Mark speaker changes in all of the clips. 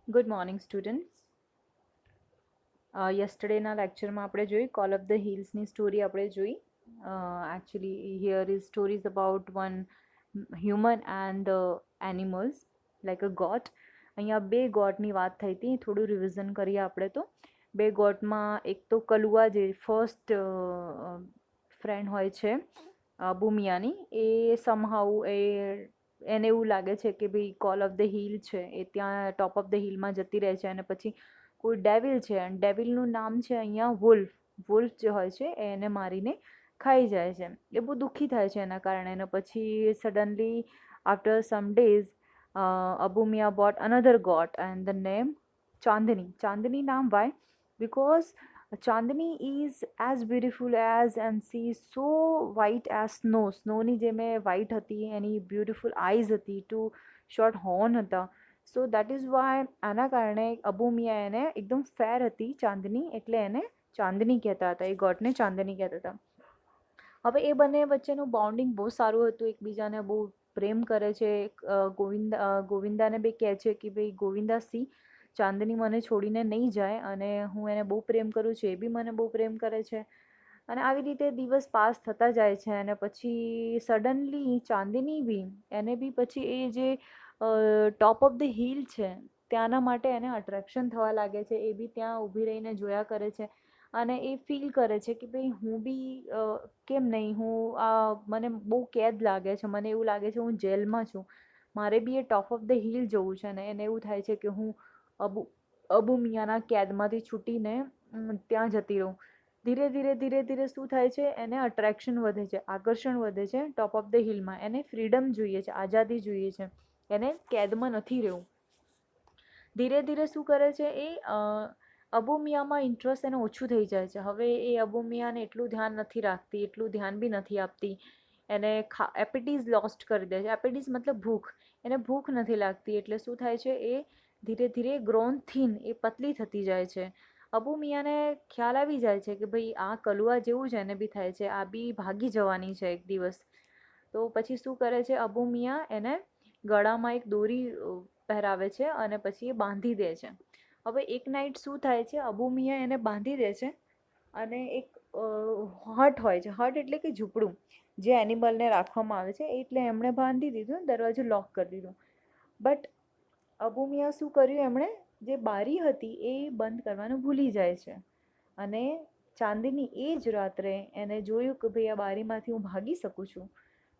Speaker 1: Good morning, students. યસ્ટરડેના લેક્ચરમાં આપણે જોઈ કોલ ઓફ ધ હિલ્સની સ્ટોરી આપણે જોઈ. Actually here is stories about one human and animals like a goat. અહીંયા બે ગોટની વાત થઈ હતી. થોડું રિવિઝન કરીએ આપણે તો. બે ગોટમાં એક તો કલુઆ જે ફર્સ્ટ ફ્રેન્ડ હોય છે ભૂમિયાની, એ સમહાઉ એને એવું લાગે છે કે ભાઈ કોલ ઓફ ધ હિલ છે એ ત્યાં ટોપ ઓફ ધ હિલમાં જતી રહે છે, અને પછી કોઈ ડેવિલ છે અને ડેવિલનું નામ છે અહીંયા વુલ્ફ. વુલ્ફ જે હોય છે એ એને મારીને ખાઈ જાય છે. એ બહુ દુઃખી થાય છે એના કારણે. અને પછી suddenly after some days Abumiya bought another goat and the name Chandni. Chandni નામ why? Because Chandni is as beautiful as and she is so white as snow. સ્નોની જેમ એ વ્હાઇટ હતી, એની બ્યુટિફુલ આઈઝ હતી, ટુ શોર્ટ હોર્ન હતા. સો દેટ ઇઝ વાય આના કારણે અબુમિયા એને એકદમ ફેર હતી ચાંદની, એટલે એને ચાંદની કહેતા હતા. એ ગોડને ચાંદની કહેતા હતા. હવે એ બંને વચ્ચેનું બોન્ડિંગ બહુ સારું હતું, એકબીજાને બહુ પ્રેમ કરે છે. ગોવિંદાને બી કહે છે કે ભાઈ ગોવિંદા સી, ચાંદની મને છોડીને નહીં જાય અને હું એને બહુ પ્રેમ કરું છું, એ બી મને બહુ પ્રેમ કરે છે. અને આવી રીતે દિવસ પાસ થતા જાય છે. અને પછી સડનલી ચાંદની બી એને બી પછી એ જે ટોપ ઓફ ધ હિલ છે ત્યાંના માટે એને અટ્રેક્શન થવા લાગે છે. એ બી ત્યાં ઊભી રહીને જોયા કરે છે અને એ ફીલ કરે છે કે ભાઈ હું બી કેમ નહીં, મને બહુ કેદ લાગે છે, મને એવું લાગે છે હું જેલમાં છું, મારે બી એ ટોપ ઓફ ધ હિલ જવું છે. ને એને એવું થાય છે કે હું અબુ મિયાના કેદમાંથી છૂટીને ત્યાં જતી રહું. ધીરે ધીરે ધીરે ધીરે શું થાય છે, એને અટ્રેક્શન વધે છે, આકર્ષણ વધે છે ટોપ ઓફ ધ હિલમાં. એને ફ્રીડમ જોઈએ છે, આઝાદી જોઈએ છે, એને કેદમાં નથી રહેવું. ધીરે ધીરે શું કરે છે એ અબુમિયામાં ઇન્ટરેસ્ટ એને ઓછું થઈ જાય છે. હવે એ અબુમિયાને એટલું ધ્યાન નથી રાખતી, એટલું ધ્યાન બી નથી આપતી. એને એપેટીઝ લોસ્ટ કરી દે છે. એપેટીઝ મતલબ ભૂખ. એને ભૂખ નથી લાગતી, એટલે શું થાય છે એ ધીરે ધીરે ગ્રોન થીન, એ પતલી થતી જાય છે. અબુમિયાને ખ્યાલ આવી જાય છે કે ભાઈ આ કલુઆ જેવું જ એને બી થાય છે, આ બી ભાગી જવાની છે એક દિવસ. તો પછી શું કરે છે અબુમિયા, એને ગળામાં એક દોરી પહેરાવે છે અને પછી એ બાંધી દે છે. હવે એક નાઇટ શું થાય છે, અબુમિયા એને બાંધી દે છે અને એક હટ હોય છે. હટ એટલે કે ઝૂંપડું જે એનિમલને રાખવામાં આવે છે, એટલે એમણે બાંધી દીધું, દરવાજો લોક કરી દીધું. બટ અબુમિયા શું કર્યું, એમણે જે બારી હતી એ બંધ કરવાનું ભૂલી જાય છે. અને ચાંદની એ જ રાત્રે એને જોયું કે ભાઈ આ બારીમાંથી હું ભાગી શકું છું,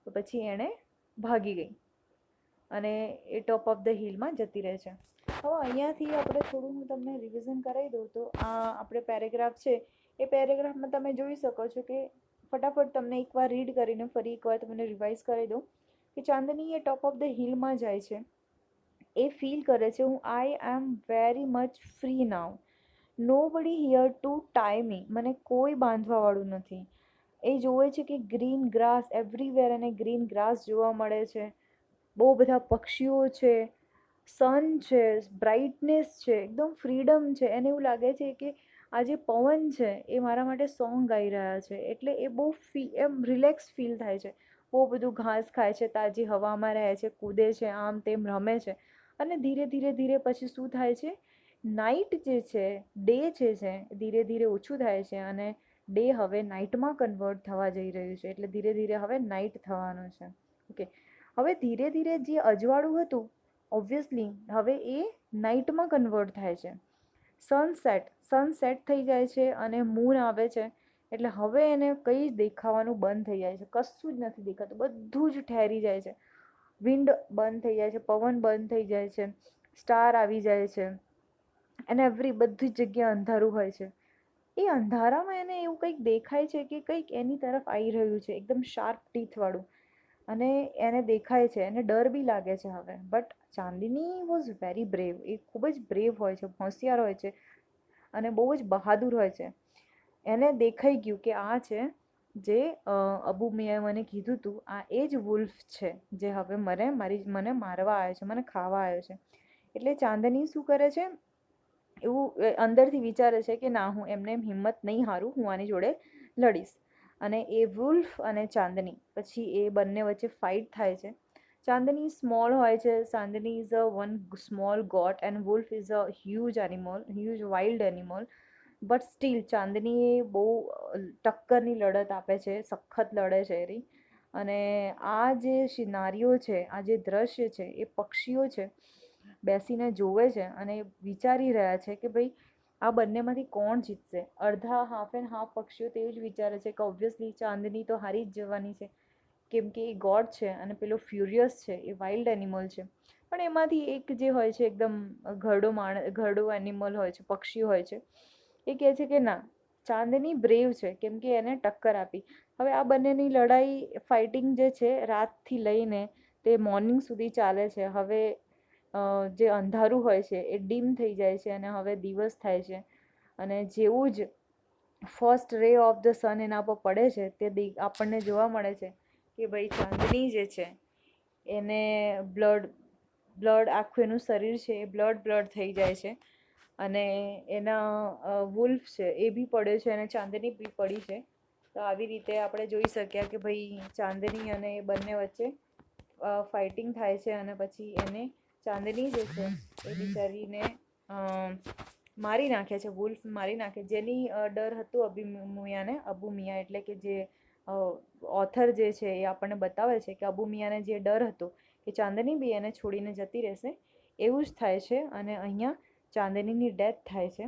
Speaker 1: તો પછી એણે ભાગી ગઈ અને એ ટોપ ઓફ ધ હિલમાં જતી રહે છે. હવે અહીંયાથી આપણે થોડું હું તમને રિવિઝન કરાવી દઉં તો આ આપણે પેરેગ્રાફ છે, એ પેરેગ્રાફમાં તમે જોઈ શકો છો કે ફટાફટ તમને એકવાર રીડ કરીને ફરી એકવાર તમને રિવાઇઝ કરી દઉં કે ચાંદની એ ટોપ ઓફ ધ હિલમાં જાય છે. એ ફીલ કરે છે હું આઈ એમ વેરી મચ ફ્રી નાઉ, નો બડી હિયર ટુ ટાઈ મી, મને કોઈ બાંધવાવાળું નથી. એ જોવે છે કે ગ્રીન ગ્રાસ એવરીવેર, અને ગ્રીન ગ્રાસ જોવા મળે છે, બહુ બધા પક્ષીઓ છે, સન છે, બ્રાઇટનેસ છે, એકદમ ફ્રીડમ છે. એને એવું લાગે છે કે આ જે પવન છે એ મારા માટે સોંગ ગાઈ રહ્યા છે, એટલે એ બહુ એમ રિલેક્સ ફીલ થાય છે. બહુ બધું ઘાસ ખાય છે, તાજી હવામાં રહે છે, કૂદે છે, આમ તેમ રમે છે. અને ધીરે ધીરે ધીરે પછી શું થાય છે, નાઇટ જે છે, ડે જે છે, ધીરે ધીરે ઓછું થાય છે અને ડે હવે નાઇટમાં કન્વર્ટ થવા જઈ રહ્યું છે. એટલે ધીરે ધીરે હવે નાઇટ થવાનું છે. ઓકે, હવે ધીરે ધીરે જે અજવાળું હતું ઓબ્વિયસલી હવે એ નાઇટમાં કન્વર્ટ થાય છે. સનસેટ થઈ જાય છે અને મૂન આવે છે, એટલે હવે એને કંઈ દેખાવાનું બંધ થઈ જાય છે, કશું જ નથી દેખાતું, બધું જ ઠેરી જાય છે. વિન્ડ બંધ થઈ જાય છે, પવન બંધ થઈ જાય છે, સ્ટાર આવી જાય છે, અને બધી જ જગ્યા અંધારું હોય છે. એ અંધારામાં એને એવું કંઈક દેખાય છે કે કંઈક એની તરફ આવી રહ્યું છે, એકદમ શાર્પ ટીથવાળું. અને એને દેખાય છે, એને ડર બી લાગે છે હવે. But Chandni was very brave. એ ખૂબ જ બ્રેવ હોય છે, હોશિયાર હોય છે અને બહુ જ બહાદુર હોય છે. એને દેખાઈ ગયું કે આ છે જે અબુ મિયાએ મને કીધું હતું, આ એ જ વુલ્ફ છે જે હવે મને મારવા આવ્યો છે, મને ખાવા આવ્યો છે. એટલે ચાંદની શું કરે છે, એવું અંદરથી વિચારે છે કે ના, હું એમને હિંમત નહીં હારું, હું આની જોડે લડીશ. અને એ વુલ્ફ અને ચાંદની પછી એ બંને વચ્ચે ફાઇટ થાય છે. ચાંદની સ્મોલ હોય છે. Chandni is a one small goat and wolf is a huge animal, huge wild animal. But still Chandni એ બહુ ટક્કરની લડત આપે છે, સખત લડે છે એરી. અને આ જે સિનારીઓ છે, આ જે દ્રશ્ય છે, એ પક્ષીઓ છે બેસીને જોવે છે અને વિચારી રહ્યા છે કે ભાઈ આ બંનેમાંથી કોણ જીતશે. અડધા હાફ એન્ડ હાફ પક્ષીઓ તો એવું જ વિચારે છે કે ઓબ્વિયસલી ચાંદની તો હારી જ જવાની છે, કેમ કે એ ગોડ છે અને પેલો ફ્યુરિયસ છે, એ વાઇલ્ડ એનિમલ છે. પણ એમાંથી એક જે હોય છે એકદમ ઘરડો એનિમલ હોય છે, પક્ષી હોય છે, એ કહે છે કે ના, ચાંદની બ્રેવ છે કેમ કે એને ટક્કર આપી. હવે આ બંનેની લડાઈ, ફાઇટિંગ જે છે રાતથી લઈને તે મોર્નિંગ સુધી ચાલે છે. હવે જે અંધારું હોય છે એ ડીમ થઈ જાય છે અને હવે દિવસ થાય છે. અને જેવું જ ફર્સ્ટ રે ઓફ ધ સન એના પર પડે છે તે આપણને જોવા મળે છે કે ભાઈ ચાંદની જે છે એને બ્લડ આખું એનું શરીર છે એ બ્લડ થઈ જાય છે. અને એના વુલ્ફ છે એ બી પડે છે અને ચાંદની બી પડી છે. તો આવી રીતે આપણે જોઈ શક્યા કે ભાઈ ચાંદની અને એ બંને વચ્ચે ફાઇટિંગ થાય છે અને પછી એને ચાંદની જે છે એ બિચારીને મારી નાખે છે, વુલ્ફ મારી નાખે. જેની ડર હતું અબુ મિયા એટલે કે જે ઓથર જે છે એ આપણને બતાવે છે કે અબુ મિયાને જે ડર હતો કે ચાંદની બી એને છોડીને જતી રહેશે, એવું જ થાય છે અને અહીંયા ચાંદનીની ડેથ થાય છે.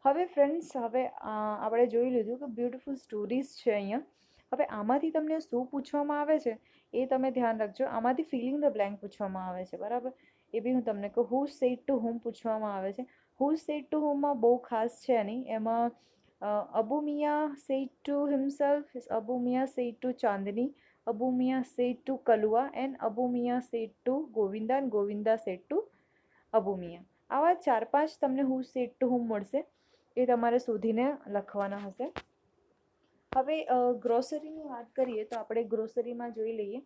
Speaker 1: હવે ફ્રેન્ડ્સ, હવે આપણે જોઈ લીધું કે બ્યુટિફુલ સ્ટોરીઝ છે અહીંયા. હવે આમાંથી તમને શું પૂછવામાં આવે છે એ તમે ધ્યાન રાખજો. આમાંથી ફિલિંગ ધ બ્લેન્ક પૂછવામાં આવે છે, બરાબર? એ બી હું તમને કહું. હુ સેડ ટુ હુમ પૂછવામાં આવે છે. હુ સેડ ટુ હુમમાં બહુ ખાસ છે નહીં. એમાં Abu Miya said to himself, Abu Miya said to Chandni, Abu Miya said to Kalua and Abu Miya said to Govinda and Govinda said to Abu Miya. આવા 4-5 તમને હુ સેડ ટુ હુમ મળશે, એ તમારે શોધીને લખવાના હશે. હવે ગ્રોસરીની વાત કરીએ તો આપણે ગ્રોસરીમાં જોઈ લઈએ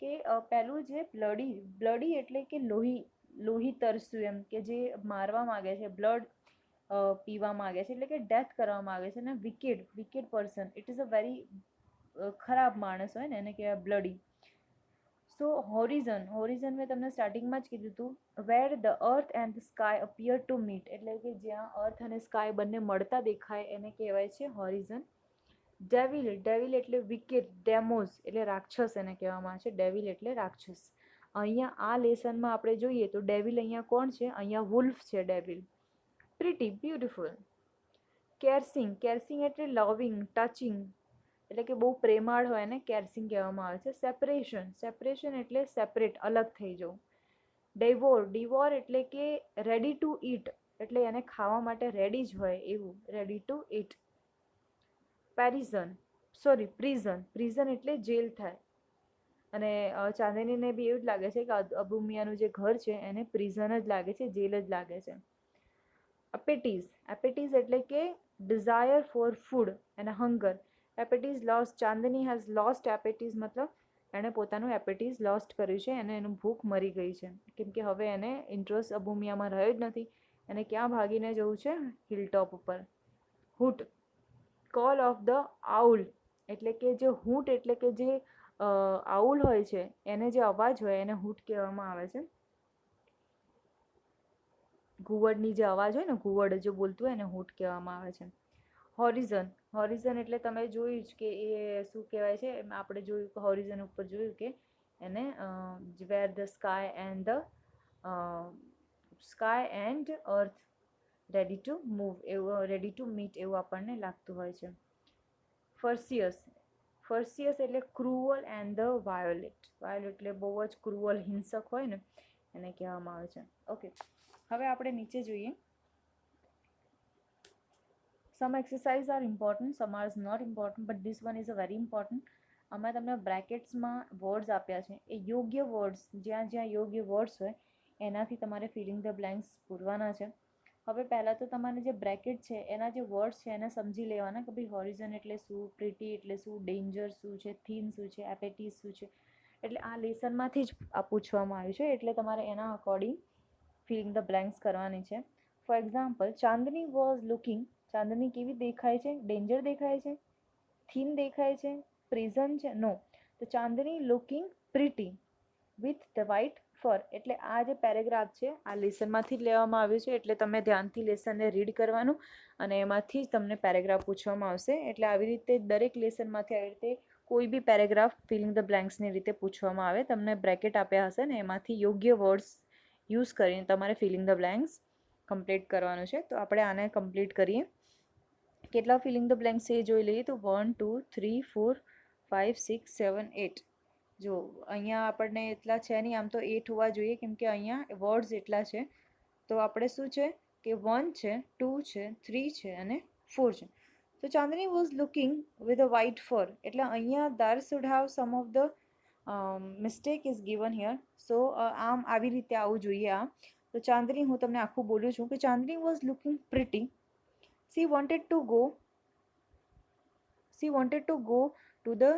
Speaker 1: કે પહેલું જે બ્લડી એટલે કે લોહી તરસ્યું, એમ કે જે મારવા માગે છે, બ્લડ પીવા માગે છે, એટલે કે ડેથ કરવા માગે છે. અને wicked person, it is a very ખરાબ માણસ હોય ને એને કહેવાય બ્લડી. સો હોરિઝન મેં તમને સ્ટાર્ટિંગમાં જ કીધું હતું, where the earth and the sky appear to meet, એટલે કે જ્યાં અર્થ અને સ્કાય બંને મળતા દેખાય એને કહેવાય છે હોરિઝન. ડેવિલ એટલે વિકેટ, ડેમોસ એટલે રાક્ષસ એને કહેવામાં આવે છે. ડેવિલ એટલે રાક્ષસ. અહીંયા આ લેસનમાં આપણે જોઈએ તો ડેવિલ અહીંયા કોણ છે? અહીંયા વુલ્ફ છે ડેવિલ. Pretty, beautiful. કેરસિંગ એટલે લવિંગ, ટચિંગ, એટલે કે બહુ પ્રેમાળ હોય ને કેરસિંગ કહેવામાં આવે છે. સેપરેશન એટલે સેપરેટ, અલગ થઈ જવું. ડિવોર એટલે કે રેડી ટુ ઈટ, એટલે એને ખાવા માટે રેડી જ હોય એવું, રેડી ટુ ઈટ. પ્રિઝન એટલે જેલ થાય. અને ચાંદનીને બી એવું જ લાગે છે કે અબુ મિયાનું જે ઘર છે એને પ્રિઝન જ લાગે છે, જેલ જ લાગે છે. એપેટીઝ એટલે કે ડિઝાયર ફોર ફૂડ અને hunger. Appetite lost, Chandni has lost appetite, મતલબ એણે પોતાનું એપેટીઝ લોસ્ટ કર્યું છે, એને એનું ભૂખ મરી ગઈ છે, કેમ કે હવે એને ઇન્ટરેસ્ટ અબુ મિયામાં રહ્યો જ નથી. એને ક્યાં ભાગીને જવું છે? હિલટોપ ઉપર. હૂટ, કોલ ઓફ ધ આઉલ, એટલે કે જે હૂટ એટલે કે જે આઉલ હોય છે એને જે અવાજ હોય એને હૂટ કહેવામાં આવે છે. ઘુવડની જે અવાજ હોય ને, ઘુવડ જે બોલતું હોય એને હૂટ કહેવામાં આવે છે. હોરિઝન એટલે તમે જોયું જ કે એ શું કહેવાય છે, આપણે જોયું હોરિઝન ઉપર જોયું કે એને where the sky and earth ready to move, એવું રેડી ટુ મીટ એવું આપણને લાગતું હોય છે. ફર્સિયસ એટલે ક્રુઅલ એન્ડ ધ વાયોલેટ એટલે બહુ જ ક્રુઅલ, હિંસક હોય ને એને કહેવામાં આવે છે. ઓકે, હવે આપણે નીચે જોઈએ. Some exercise are important, some are not important, but this one is a very important. અમે તમને બ્રેકેટ્સમાં વર્ડ્સ આપ્યા છે, એ યોગ્ય વર્ડ્સ, જ્યાં જ્યાં યોગ્ય વર્ડ્સ હોય એનાથી તમારે ફિલિંગ ધ બ્લેન્ક્સ પૂરવાના છે. હવે પહેલાં તો તમારે જે બ્રેકેટ છે એના જે વર્ડ્સ છે એને સમજી લેવાના કે ભાઈ હોરિઝન એટલે શું, પ્રિટી એટલે શું, ડેન્જર શું છે, થીન શું છે, એપેટીઝ શું છે. એટલે આ લેસનમાંથી જ આ પૂછવામાં આવ્યું છે, એટલે તમારે એના અકોર્ડિંગ ફિલિંગ ધ બ્લેન્ક્સ કરવાની છે. For example, Chandni was looking, Chandni કેવી દેખાય છે? ડેન્જર દેખાય છે, થીન દેખાય છે, પ્રિઝન છે? નો. તો Chandni looking pretty. With the white fur. એટલે આ જે પેરેગ્રાફ છે આ લેસનમાંથી જ લેવામાં આવ્યું છે, એટલે તમે ધ્યાનથી લેસનને રીડ કરવાનું અને એમાંથી જ તમને પેરેગ્રાફ પૂછવામાં આવશે. એટલે આવી રીતે દરેક લેસનમાંથી આવી રીતે કોઈ બી પેરેગ્રાફ ફિલિંગ ધ બ્લેન્ક્સની રીતે પૂછવામાં આવે. તમને બ્રેકેટ આપ્યા હશે ને એમાંથી યોગ્ય વર્ડ્સ યુઝ કરીને તમારે ફિલિંગ ધ બ્લેન્ક્સ કમ્પ્લીટ કરવાનું છે. તો આપણે આને કમ્પ્લીટ કરીએ. કેટલા ફિલિંગ ધ બ્લેન્ક્સ છે એ જોઈ લઈએ. તો 1 2 3 4 5 6 7 8. જો અહીંયા આપણને એટલા છે નહીં, આમ તો 8 હોવા જોઈએ કેમ કે અહીંયા વર્ડ્સ એટલા છે. તો આપણે શું છે કે 1 છે, 2 છે, 3 છે અને 4 છે. તો Chandni was looking with a white fur. એટલે અહીંયા there should have some of the mistake is given here. સો આમ આવી રીતે આવવું જોઈએ આ. તો ચાંદની, હું તમને આખું બોલું છું કે Chandni was looking pretty. she wanted to go to the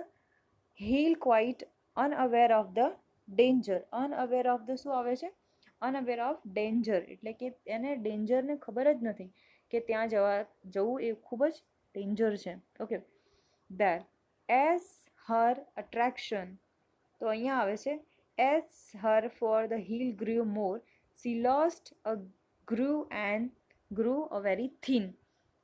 Speaker 1: hill quite unaware of the danger. unaware of the શું આવે છે? unaware of danger. એટલે કે એને ડેન્જરને ખબર જ નથી કે ત્યાં જવું એ ખૂબ જ ડેન્જર છે. Okay, there as her attraction. તો અહીંયા આવે છે as her for the hill grew more, she lost a grew a very thin.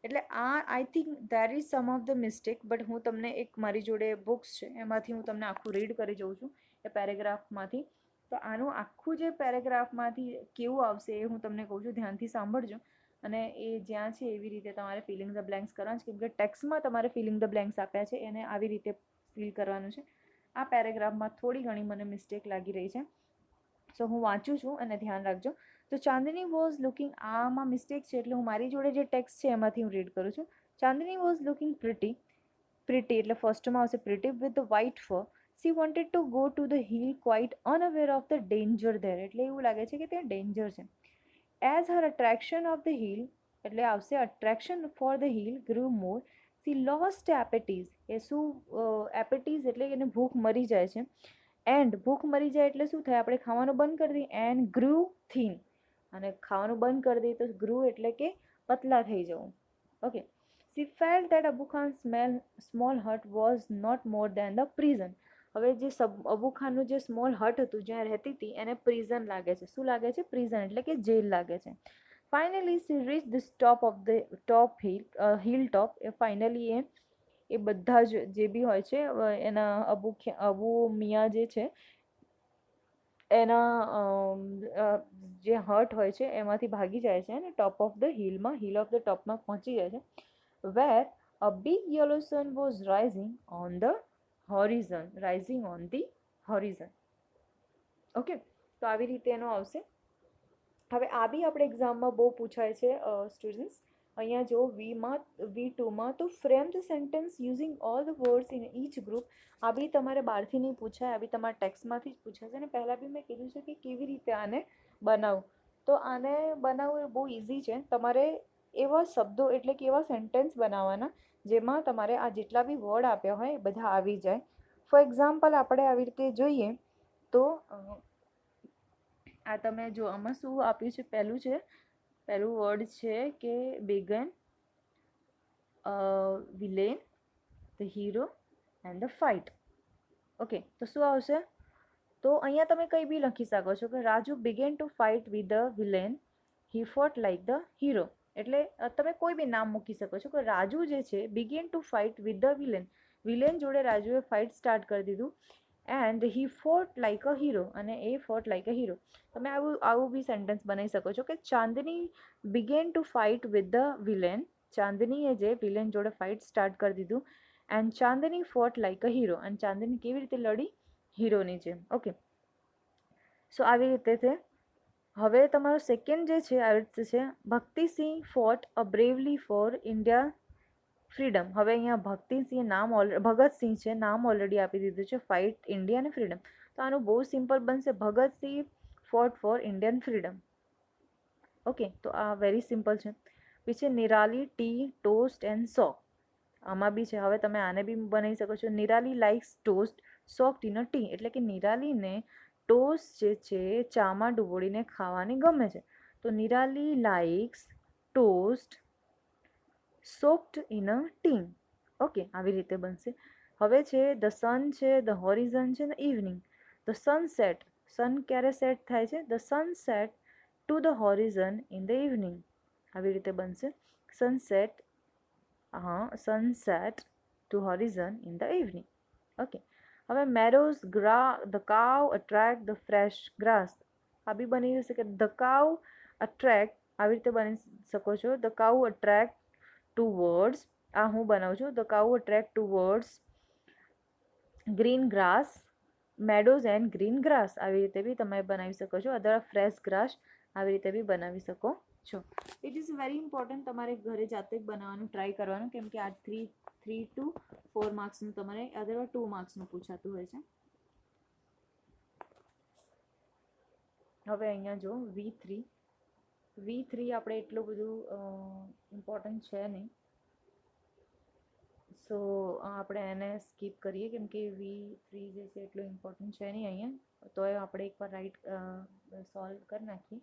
Speaker 1: એટલે આ I think there is sum of the mistake, but હું તમને એક મારી જોડે બુક્સ છે એમાંથી હું તમને આખું રીડ કરી જાઉં છું એ પેરેગ્રાફમાંથી. તો આનું આખું જે પેરેગ્રાફમાંથી કેવું આવશે એ હું તમને કહું છું, ધ્યાનથી સાંભળજો. અને એ જ્યાં છે એવી રીતે તમારે ફિલિંગ ધ બ્લેન્ક્સ કરવાનું છે, કેમ કે ટેક્સ્ટમાં તમારે ફિલિંગ ધ બ્લેન્ક્સ આપ્યા છે એને આવી રીતે ફિલ કરવાનું છે. આ પેરેગ્રાફમાં થોડી ઘણી મને મિસ્ટેક લાગી રહી છે, સો હું વાંચું છું અને ધ્યાન રાખજો. તો ચાંદની વોઝ લુકિંગ, આમાં મિસ્ટેક છે એટલે હું મારી જોડે જે ટેક્સ્ટ છે એમાંથી હું રીડ કરું છું. Chandni was looking pretty. Pretty એટલે ફર્સ્ટમાં આવશે pretty with the white fur. She wanted to go to the hill quite unaware of the danger there. એટલે એવું લાગે છે કે ત્યાં ડેન્જર છે. As her attraction of the hill, એટલે આવશે attraction for the hill grew more, she lost appetite. એ શું? એપેટીઝ એટલે એને ભૂખ મરી જાય છે. એન્ડ ભૂખ મરી જાય એટલે શું થાય? આપણે ખાવાનું બંધ કરી દઈએ. એન્ડ ગ્રુ થીન, અને ખાવાનું બંધ કરી દઈએ તો ગ્રુ એટલે કે પતલા થઈ જવું. Okay, she felt that Abu Khan small hut was not more than the prison. હવે જે અબુ ખાનનું જે સ્મોલ હટ હતું જ્યાં રહેતી હતી એને પ્રિઝન લાગે છે. શું લાગે છે? પ્રિઝન એટલે કે જેલ લાગે છે. Finally she reach the top of the top hill top. એ ફાઇનલી એ બધા જ જે બી હોય છે એના અબુ મિયા જે છે એના જે હર્ટ હોય છે એમાંથી ભાગી જાય છે અને top of the hill of the ટોપમાં પહોંચી જાય છે. Where a big yellow sun was rising on the horizon. Okay, તો આવી રીતે એનો આવશે. હવે આ બી આપણે એક્ઝામમાં બહુ પૂછાય છે સ્ટુડન્ટ્સ. અહીંયા જો V2માં તો frame the sentence using all the words in each group. આ બી તમારે બહારથી નહીં પૂછાય, આ બી તમારા ટેક્સ્ટમાંથી જ પૂછાશે. અને પહેલાં બી મેં કીધું છે કે કેવી રીતે આને બનાવવું. તો આને બનાવવું એ બહુ ઇઝી છે. તમારે એવા શબ્દો એટલે કે એવા સેન્ટેન્સ બનાવવાના જેમાં તમારે આ જેટલા બી વર્ડ આપ્યા હોય એ બધા આવી જાય. ફોર એક્ઝામ્પલ આપણે આવી રીતે જોઈએ તો આ તમે જો આમાં શું આપ્યું છે? પહેલું વર્ડ છે કે began, villain, the hero and the fight. Okay, તો શું આવશે? તો અહીંયા તમે કંઈ બી લખી શકો છો કે Raju began to fight with the villain, he fought like the hero. એટલે તમે કોઈ બી નામ મૂકી શકો છો કે રાજુ જે છે began to fight with the villain જોડે રાજુએ ફાઇટ સ્ટાર્ટ કરી દીધું. And he fought like a hero, અને એ ફોટ લાઇક અ હીરો. તમે આવું બી સેન્ટેન્સ બનાવી શકો છો કે Chandni began to fight with the villain. ચાંદનીએ જે વિલેન જોડે ફાઇટ સ્ટાર્ટ કરી દીધું. And Chandni fought like a hero, અને ચાંદની કેવી રીતે લડી? હીરોની જેમ. ઓકે, સો આવી રીતે છે. હવે તમારો સેકન્ડ જે છે આવી રીતે છે ભક્તિસિંહ ફોટ અ બ્રેવલી ફોર ઇન્ડિયા ફ્રીડમ. હવે અહીંયા ભક્તિસિંહ ભગતસિંહ છે, નામ ઓલરેડી આપી દીધું છે, ફાઇટ ઇન્ડિયા અને ફ્રીડમ. તો આનું બહુ સિમ્પલ બનશે, ભગતસિંહ ફોટ ફોર ઇન્ડિયન ફ્રીડમ. ઓકે, તો આ વેરી સિમ્પલ છે. પછી Nirali T toast and soak. આમાં બી છે. હવે તમે આને બી બનાવી શકો છો. નિરાલી લાઇક્સ ટોસ્ટ સોક ટીનો ટી. એટલે કે નિરાલીને ટોસ્ટ જે છે ચામાં ડુબોળીને ખાવાની ગમે છે. તો Nirali likes toast soaked in a tea. Okay, આવી રીતે બનશે. હવે છે ધ સન છે, ધ હોરિઝન છે, the evening. The sunset sun ક્યારે સેટ થાય છે? The sun set to the horizon in the evening. આવી રીતે બનશે sunset. Sunset to horizon in the evening. Okay. હવે marrows the cow attract the fresh grass. આ B બની જશે કે ધ કાવ અટ્રેક્ટ, આવી રીતે બની શકો છો. The cow attract to words, આ હું બનાવું છું. The cow attract to words green grass, meadows and green grass. આવી રીતે બી તમે બનાવી શકો છો. અધર ફ્રેશ ગ્રાસ આવી રીતે બી બનાવી શકો છો. ઇટ ઇઝ વેરી ઇમ્પોર્ટન્ટ તમારે ઘરે જાતે જ બનાવવાનું ટ્રાય કરવાનું, કેમ કે આ 3 to 4 માર્ક્સનું તમારે અધર 2 માર્ક્સનું પૂછાતું હોય છે. હવે અહીંયા જો V3 આપણે એટલું બધું ઇમ્પોર્ટન્ટ છે નહીં, સો આપણે એને સ્કીપ કરીએ, કેમ કે V3 જે છે એટલું ઇમ્પોર્ટન્ટ છે નહીં અહીંયા. તો આપણે એકવાર સોલ્વ કરી નાખીએ.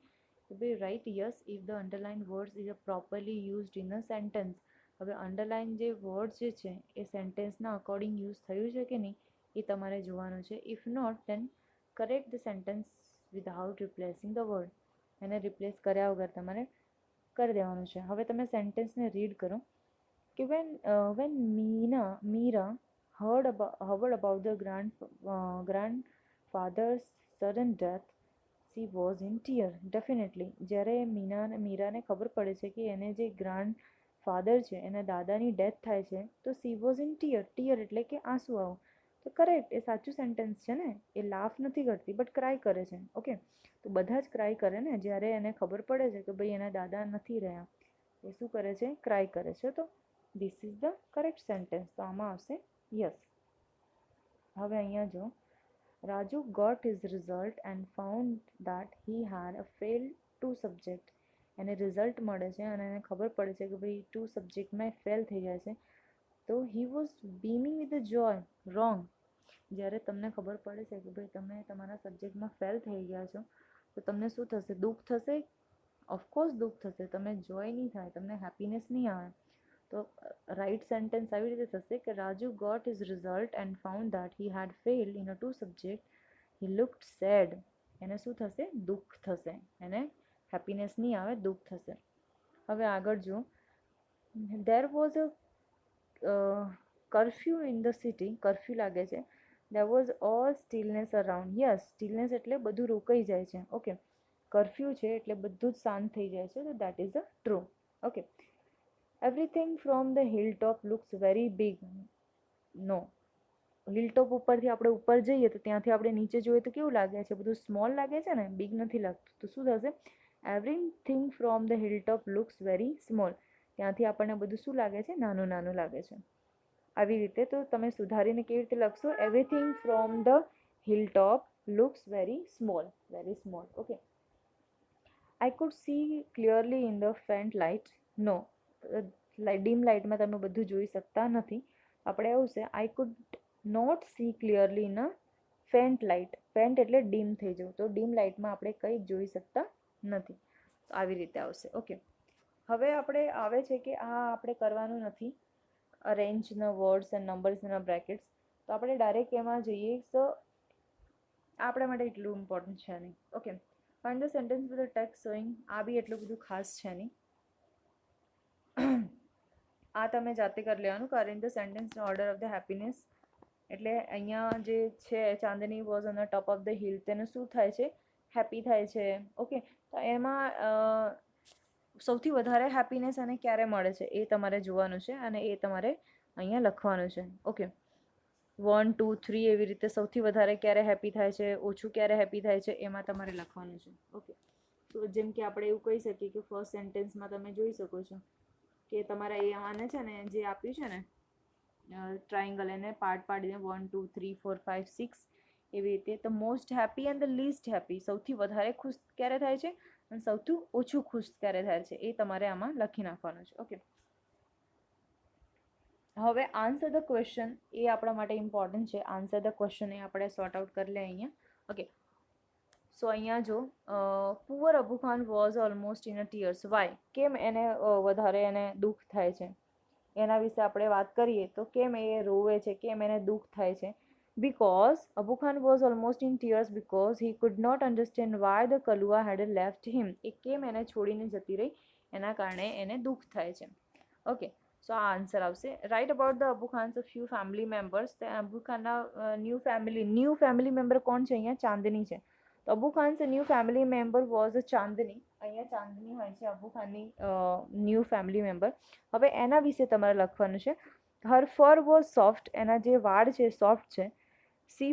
Speaker 1: તો ભાઈ right yes if the underline words is properly used in a sentence. હવે અંડરલાઇન જે વર્ડ જે છે એ સેન્ટેન્સના અકોર્ડિંગ યુઝ થયું છે કે નહીં એ તમારે જોવાનું છે. If not then correct the sentence without replacing the word. એને રિપ્લેસ કર્યા વગર તમારે કરી દેવાનું છે. હવે તમે સેન્ટેન્સને રીડ કરો કે when Meera heard about the grandfather's sudden death, she was in tear. Definitely જ્યારે મીરાને ખબર પડે છે કે એને જે ગ્રાન્ડ ફાધર છે, એના દાદાની ડેથ થાય છે, તો સી વોઝ ઇન ટીયર એટલે કે આંસુ આવું. તો કરેક્ટ, એ સાચું સેન્ટેન્સ છે ને. એ લાફ નથી કરતી બટ ક્રાય કરે છે. ઓકે, તો બધા જ ક્રાય કરે ને જ્યારે એને ખબર પડે છે કે ભાઈ એના દાદા નથી રહ્યા, એ શું કરે છે? ક્રાય કરે છે. તો this is the correct sentence. તો આમાં આવશે યસ. હવે અહીંયા જો Raju got his result and found that he had a failed 2 subject. એને રિઝલ્ટ મળે છે અને એને ખબર પડે છે કે ભાઈ 2 સબ્જેક્ટમાં ફેલ થઈ જાય છે. તો he was beaming with the joy. wrong. જ્યારે તમને ખબર પડે છે કે ભાઈ તમે તમારા સબ્જેક્ટમાં ફેલ થઈ ગયા છો, તો તમને શું થશે? દુઃખ થશે. ઓફકોર્સ દુઃખ થશે. તમે જોય નહીં થાય, તમને હેપીનેસ નહીં આવે. તો રાઇટ સેન્ટેન્સ આવી રીતે થશે કે Raju got his result and found that he had failed in a 2 subject. He looked sad. એને શું થશે? દુઃખ થશે. એને હેપીનેસ નહીં આવે, દુઃખ થશે. હવે આગળ જો there was a curfew in the city. Curfew લાગે છે. There was all stillness around. Yes, stillness એટલે બધું રોકાઈ જાય છે. ઓકે, કર્ફ્યુ છે એટલે બધું જ શાંત થઈ જાય છે. તો that is a true. Okay. Everything from the hill top looks very big. No, hill top ઉપરથી આપણે ઉપર જઈએ તો ત્યાંથી આપણે નીચે જોઈએ તો કેવું લાગે છે? બધું સ્મોલ લાગે છે ને, બિગ નથી લાગતું. તો શું થશે? Everything from the hill top looks very small. ત્યાંથી આપણને બધું શું લાગે છે? નાનું નાનું લાગે છે. આવી રીતે તો તમે સુધારીને કેવી રીતે લખશો? Everything from the hill top looks very small. Very small. Okay. I could see clearly in the faint light. No, dim લાઇટમાં તમે બધું જોઈ શકતા નથી. આપણે એવું છે I could not see clearly in a faint light. Faint એટલે ડીમ થઈ જવું. તો ડીમ લાઇટમાં આપણે કંઈ જોઈ શકતા નથી. આવી રીતે આવશે. ઓકે. હવે આપણે આવે છે કે આ આપણે કરવાનું નથી, arrange the words and numbers in a brackets. તો આપણે ડાયરેક્ટ એમાં જઈએ. તો આપણા માટે એટલું ઇમ્પોર્ટન્ટ છે નહીં. Okay. Find the sentence with the text showing. આ બી એટલું બધું ખાસ છે નહીં. આ તમે જાતે કરી લેવાનું. Arrange the sentence order of the happiness. એટલે અહીંયા જે છે Chandni was on the top of the hill, તેને શું થાય છે? હેપી થાય છે. ઓકે. તો એમાં સૌથી વધારે હેપીનેસ એને ક્યારે મળે છે એ તમારે જોવાનું છે અને એ તમારે અહીંયા લખવાનું છે. ઓકે. 1, 2, 3 એવી રીતે સૌથી વધારે ક્યારે હેપી થાય છે, ઓછું ક્યારે હેપી થાય છે, એમાં તમારે લખવાનું છે. ઓકે. તો જેમ કે આપણે એવું કહી શકીએ કે ફર્સ્ટ સેન્ટેન્સમાં તમે જોઈ શકો છો કે તમારે એ આને છે ને જે આપ્યું છે ને ટ્રાયંગલ, એને પાર્ટ પાડીને 1, 2, 3, 4, 5, 6 એવી રીતે. The most happy and the list happy. સૌથી વધારે ખુશ ક્યારે થાય છે અને સૌથી ઓછું ખુશ ક્યારે થાય છે એ તમારે આમાં લખી નાખવાનું છે. ઓકે. હવે આન્સર ધ ક્વેશ્ચન એ આપણા માટે ઇમ્પોર્ટન્ટ છે. આન્સર ધ ક્વેશ્ચન એ આપણે સોર્ટ આઉટ કરી લઈએ અહીંયા. ઓકે. સો અહીંયા જો poor Abu Khan was almost in a tears. Why? કેમ એને વધારે એને દુઃખ થાય છે એના વિશે આપણે વાત કરીએ તો કેમ એ રોવે છે, કેમ એને દુઃખ થાય છે. because Abu Khan was almost in tears because he could not understand why the Kalua had left him. એ કેમ એને છોડીને જતી રહી એના કારણે એને દુઃખ થાય છે. ઓકે, સો આ આન્સર આવશે. Write about the Abu Khan's a few family members. તે અબુ ખાનના ન્યૂ ફેમિલી મેમ્બર કોણ છે? અહીંયા ચાંદની છે. તો Abu Khan's new family member was Chandni. અહીંયા ચાંદની હોય છે અબુ ખાનની ન્યૂ ફેમિલી મેમ્બર. હવે એના વિશે તમારે લખવાનું છે. હર ફર વોઝ સોફ્ટ. એના જે વાળ છે સોફ્ટ છે. C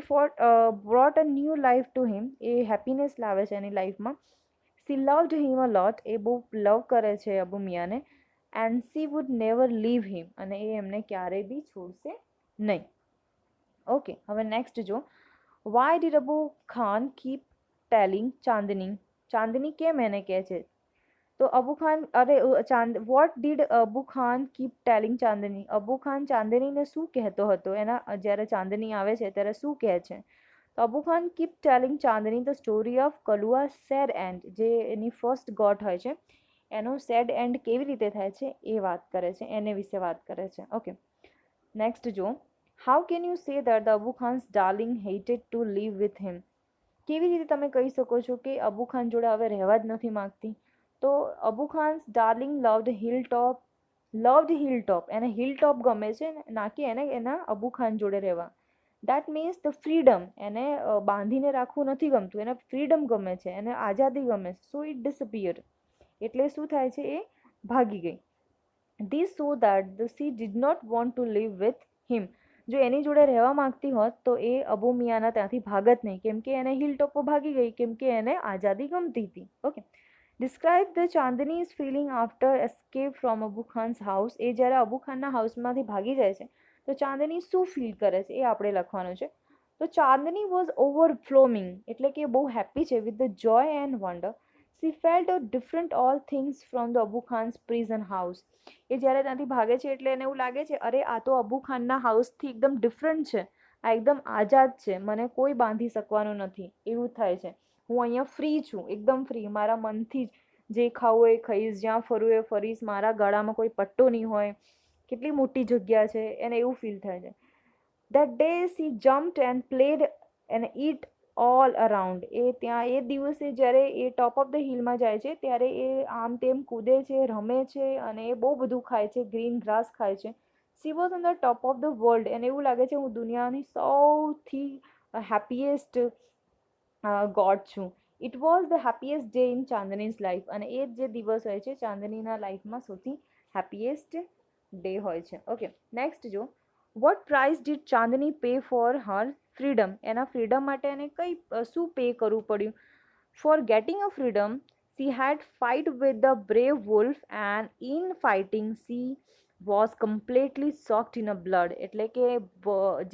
Speaker 1: brought a new life to him. A happiness લાવે છે એની લાઈફમાં. સી લવ્ડ હિમ અ લોટ. એ બહુ લવ કરે છે અબુ મિયાને. And she would never leave him. અને એ એમને ક્યારેય બી છોડશે નહીં. ઓકે, હવે નેક્સ્ટ જો. Why did Abu Khan keep telling Chandni. Chandni કેમ એને કહે છે? તો Abu Khan what did Abu Khan keep telling Chandni. Abu Khan ચાંદનીને શું કહેતો હતો? એના જ્યારે ચાંદની આવે છે ત્યારે શું કહે છે? તો Abu Khan keep telling Chandni the story of Kalua sad end. જે એની ફર્સ્ટ ગોટ હોય છે એનો સેડ એન્ડ કેવી રીતે થાય છે એ વાત કરે છે, એને વિશે વાત કરે છે. ઓકે, નેક્સ્ટ જો. How can you say that the Abu Khan's darling hated to leave with him. કેવી રીતે તમે કહી શકો છો કે અબુ ખાન જોડે હવે રહેવા જ નથી માગતી? તો Abu Khan's darling loved hill ટોપ. એને હિલ ટોપ ગમે છે, ના કે એને એના અબુ ખાન જોડે રહેવા. That means the freedom. એને બાંધીને રાખવું નથી ગમતું, એને ફ્રીડમ ગમે છે, એને આઝાદી ગમે છે. So it disappear. એટલે શું થાય છે? એ ભાગી ગઈ. This so that the she did not want to leave with him. જો એની જોડે રહેવા માંગતી હોત તો એ અબુ મિયાના ત્યાંથી ભાગત નહીં, કેમ કે એને હિલ ટોપો ભાગી ગઈ, કેમ કે એને આઝાદી ગમતી હતી. Okay, describe the Chandni's feeling after escape from Abu Khan's house. એ જ્યારે અબુ ખાનના હાઉસમાંથી ભાગી જાય છે તો ચાંદની શું ફીલ કરે છે એ આપણે લખવાનું છે. તો ચાંદની વોઝ ઓવરફ્લોમિંગ. એટલે કે બહુ હેપી છે with the joy and wonder. She felt different all things from the Abu Khan's prison house. એ જ્યારે ત્યાંથી ભાગે છે એટલે એને એવું લાગે છે, અરે આ તો અબુ ખાનના હાઉસથી એકદમ ડિફરન્ટ છે, આ એકદમ આઝાદ છે, મને કોઈ બાંધી શકવાનું નથી, એવું થાય છે. હું અહીંયા ફ્રી છું, એકદમ ફ્રી, મારા મનથી જે ખાવું એ ખાઈશ, જ્યાં ફરવું એ ફરીશ, મારા ગળામાં કોઈ પટ્ટો નહીં હોય, કેટલી મોટી જગ્યા છે, એને એવું ફીલ થાય છે. That day she jumped and played and eat all around. એ દિવસે જ્યારે એ ટોપ ઓફ ધ હિલમાં જાય છે ત્યારે એ આમ તેમ કૂદે છે, રમે છે અને એ બહુ બધું ખાય છે, ગ્રીન ગ્રાસ ખાય છે. સી વોઝ ઓન ધ ટોપ ઓફ ધ વર્લ્ડ. એને એવું લાગે છે હું દુનિયાની સૌથી હેપીએસ્ટ ગોડ છું. It was the happiest day in Chandni's life. અને એ જે દિવસ હોય છે ચાંદનીના લાઈફમાં સૌથી હેપીએસ્ટ ડે હોય છે. ઓકે, નેક્સ્ટ જો. What price did Chandni pay for her freedom. એના ફ્રીડમ માટે એને શું પે કરવું પડ્યું? For getting a freedom she had fight with the brave wolf and in fighting she was completely soaked in a blood. એટલે કે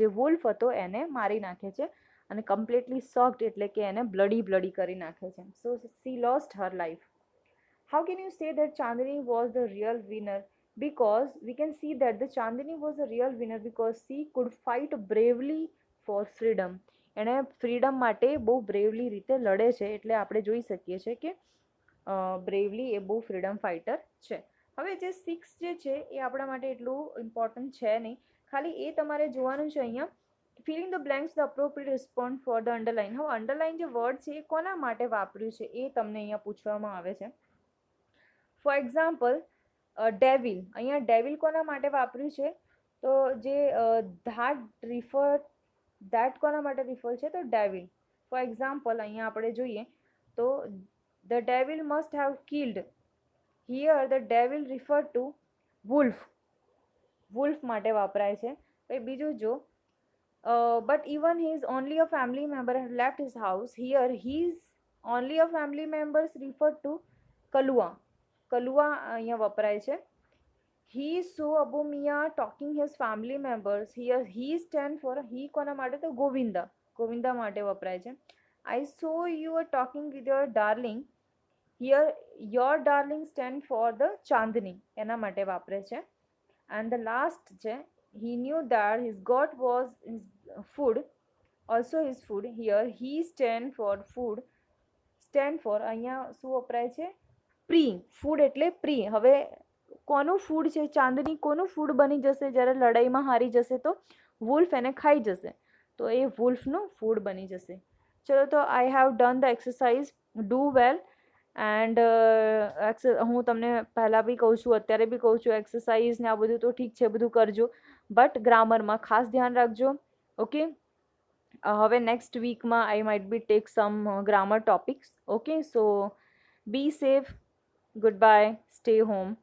Speaker 1: જે વુલ્ફ હતો એને મારી નાખે છે અને કમ્પ્લીટલી સોક્ડ એટલે કે એને બ્લડી કરી નાખે છે. So she lost her life. How can you say that Chandani was the real winner? Because we can see that the Chandani was the real winner because she could fight bravely for freedom. એણે freedom માટે બહુ bravely રીતે લડે છે એટલે આપણે જોઈ શકીએ છીએ કે બ્રેવલી એ બહુ ફ્રીડમ ફાઇટર છે. હવે જે 6 જે છે એ આપણા માટે એટલું ઇમ્પોર્ટન્ટ છે નહીં, ખાલી એ તમારે જોવાનું છે અહીંયા. Filling the blanks the appropriate respond for the underline. હવે અંડરલાઇન જે વર્ડ છે એ કોના માટે વાપર્યું છે એ તમને અહીંયા પૂછવામાં આવે છે. For example devil. અહીંયા ડેવિલ કોના માટે વાપર્યું છે? તો જે ધેટ કોના માટે રિફર છે? તો ડેવિલ. ફોર એક્ઝામ્પલ અહીંયા આપણે જોઈએ તો the devil must have killed. Here the devil refer to wolf. Wolf માટે વપરાય છે. પછી બીજું જો, but even he is only a family member had left his house. Here he is only a family members refer to Kalua. Kalua અહીંયા વપરાય છે. He saw Abu Miya talking his family members. Here he stand for, he કોના માટે? તો ગોવિંદા. ગોવિંદા માટે વપરાય છે. આઈ સો you are talking with your darling. Here your darling stand for the Chandni, એના માટે વાપરે છે. એન્ડ ધ લાસ્ટ છે, he knew that his god was his food, also his food. Here he stand for food. Stand for અહીંયા શું વપરાય છે? Pre. Food એટલે પ્રી. હવે કોનું ફૂડ છે? ચાંદની કોનું ફૂડ બની જશે જ્યારે લડાઈમાં હારી જશે? તો વુલ્ફ એને ખાઈ જશે. તો એ વુલ્ફનું ફૂડ બની જશે. ચલો, તો I have done the exercise. Do well. And હું તમને પહેલાં બી કહું છું, અત્યારે બી કહું છું, એક્સરસાઇઝ ને આ બધું તો ઠીક છે, બધું કરજો, બટ ગ્રામરમાં ખાસ ધ્યાન રાખજો. ઓકે. હવે નેક્સ્ટ વીકમાં I might be take some grammar topics. Okay, so be safe. Good bye. Stay home.